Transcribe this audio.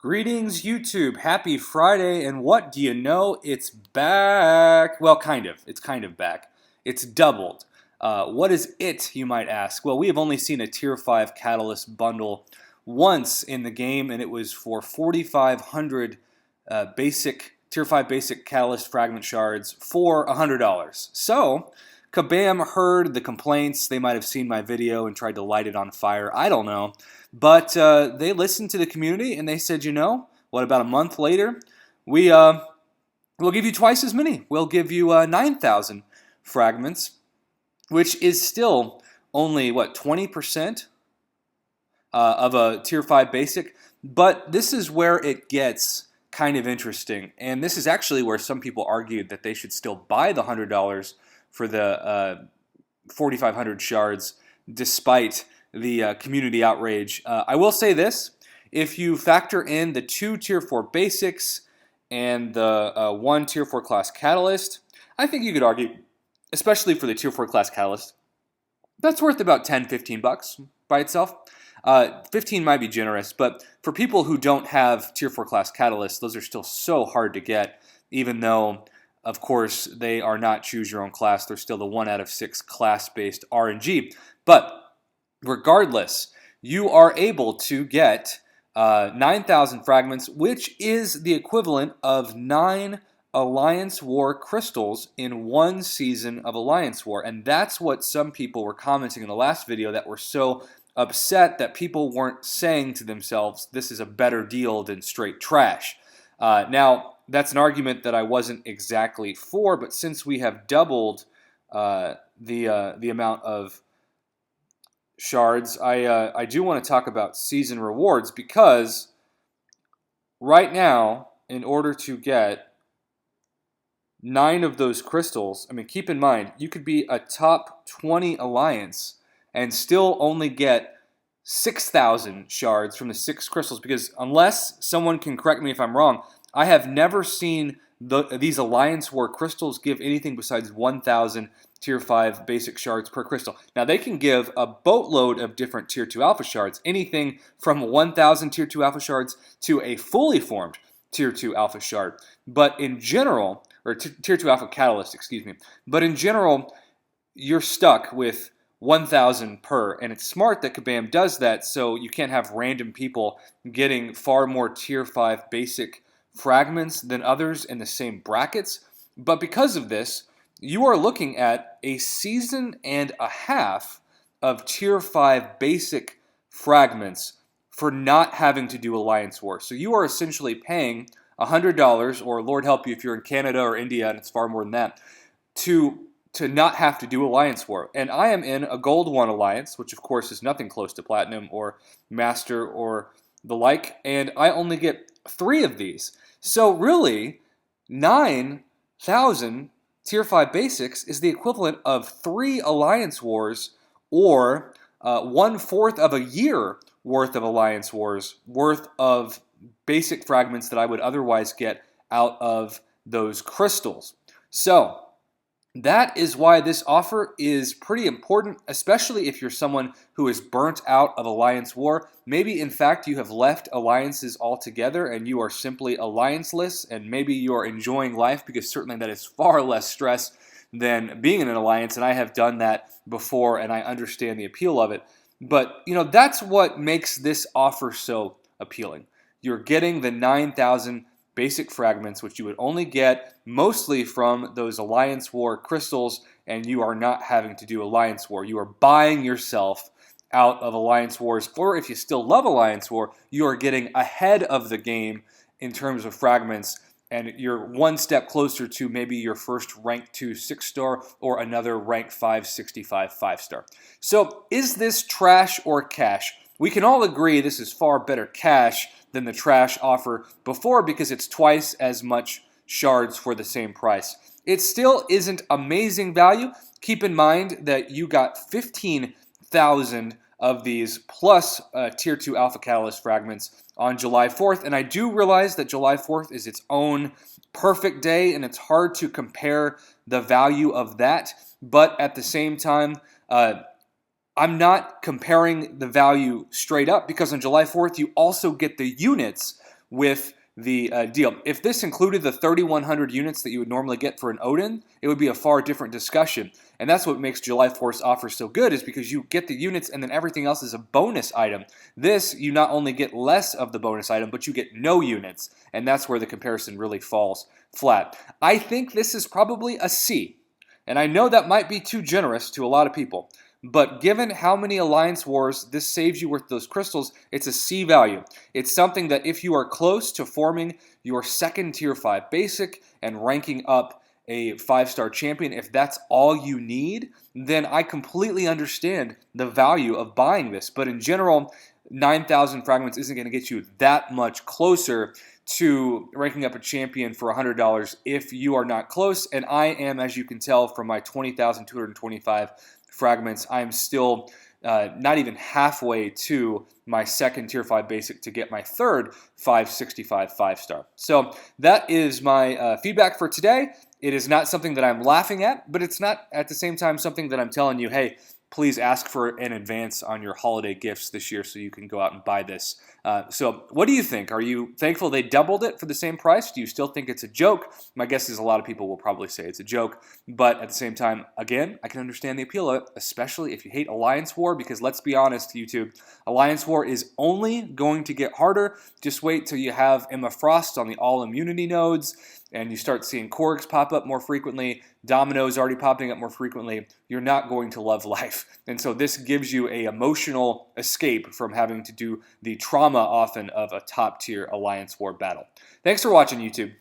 Greetings, YouTube. Happy Friday, and what do you know? It's back. Well, kind of. It's kind of back. It's doubled. What is it, you might ask? Well, we have only seen a Tier 5 Catalyst bundle once in the game, and it was for 4,500 Tier 5 basic Catalyst fragment shards for $100. So, Kabam heard the complaints. They might have seen my video and tried to light it on fire. I don't know. But they listened to the community and they said, what, about a month later, we'll give you twice as many. We'll give you 9,000 fragments, which is still only, 20% of a Tier 5 basic. But this is where it gets kind of interesting. And this is actually where some people argued that they should still buy the $100 for the 4,500 shards, despite the community outrage. I will say this: if you factor in the 2 Tier 4 basics and the 1 Tier 4 class catalyst, I think you could argue, especially for the Tier 4 class catalyst, that's worth about 10, 15 bucks by itself. 15 might be generous, but for people who don't have Tier 4 class catalysts, those are still so hard to get, even though, of course, they are not choose your own class. They're still the 1 out of 6 class-based RNG. But regardless, you are able to get 9,000 fragments, which is the equivalent of 9 Alliance War crystals in one season of Alliance War. And that's what some people were commenting in the last video that were so upset that people weren't saying to themselves, this is a better deal than straight trash. Now, that's an argument that I wasn't exactly for, but since we have doubled the amount of shards, I do want to talk about season rewards, because right now, in order to get 9 of those crystals, I mean, keep in mind, you could be a top 20 alliance and still only get 6,000 shards from the 6 crystals, because unless someone can correct me if I'm wrong, I have never seen these Alliance War crystals give anything besides 1,000 Tier 5 basic shards per crystal. Now, they can give a boatload of different Tier 2 alpha shards, anything from 1,000 Tier 2 alpha shards to a fully formed Tier 2 alpha shard. But in general, or Tier 2 alpha catalyst, excuse me. But in general, you're stuck with 1,000 per, and it's smart that Kabam does that, so you can't have random people getting far more Tier 5 basic fragments than others in the same brackets. But because of this, you are looking at a season and a half of Tier 5 basic fragments for not having to do Alliance War. So you are essentially paying $100, or Lord help you if you're in Canada or India and it's far more than that, to not have to do Alliance War. And I am in a Gold 1 Alliance, which of course is nothing close to Platinum or Master or the like, and I only get 3 of these. So really, 9,000 Tier 5 basics is the equivalent of 3 Alliance Wars, or 1/4 of a year worth of Alliance Wars worth of basic fragments that I would otherwise get out of those crystals. So that is why this offer is pretty important, especially if you're someone who is burnt out of Alliance War. Maybe, in fact, you have left alliances altogether and you are simply allianceless, and maybe you are enjoying life, because certainly that is far less stress than being in an alliance, and I have done that before and I understand the appeal of it. But, that's what makes this offer so appealing. You're getting the 9,000 basic fragments, which you would only get mostly from those Alliance War crystals, and you are not having to do Alliance War. You are buying yourself out of Alliance Wars, or if you still love Alliance War, you are getting ahead of the game in terms of fragments, and you're one step closer to maybe your first rank 2 6-star or another rank 5 65 5-star. So is this trash or cash? We can all agree this is far better cash than the trash offer before, because it's twice as much shards for the same price. It still isn't amazing value. Keep in mind that you got 15,000 of these plus Tier 2 Alpha Catalyst fragments on July 4th, and I do realize that July 4th is its own perfect day, and it's hard to compare the value of that, but at the same time, I'm not comparing the value straight up, because on July 4th, you also get the units with the deal. If this included the 3,100 units that you would normally get for an Odin, it would be a far different discussion. And that's what makes July 4th offer so good, is because you get the units and then everything else is a bonus item. This, you not only get less of the bonus item, but you get no units. And that's where the comparison really falls flat. I think this is probably a C. And I know that might be too generous to a lot of people. But given how many Alliance Wars this saves you with those crystals, it's a C value. It's something that if you are close to forming your second Tier 5 basic and ranking up a 5-star champion, if that's all you need, then I completely understand the value of buying this. But in general, 9,000 fragments isn't going to get you that much closer to ranking up a champion for $100 if you are not close. And I am, as you can tell from my 20,225 fragments, I'm still not even halfway to my second Tier 5 basic to get my third 565 5-star. So that is my feedback for today. It is not something that I'm laughing at, but it's not at the same time something that I'm telling you, hey, please ask for an advance on your holiday gifts this year so you can go out and buy this. So what do you think? Are you thankful they doubled it for the same price? Do you still think it's a joke? My guess is a lot of people will probably say it's a joke. But at the same time, again, I can understand the appeal of it, especially if you hate Alliance War, because let's be honest, YouTube, Alliance War is only going to get harder. Just wait till you have Emma Frost on the all immunity nodes, and you start seeing Korgs pop up more frequently, Dominoes already popping up more frequently. You're not going to love life. And so this gives you an emotional escape from having to do the trauma often of a top tier Alliance War battle. Thanks for watching, YouTube.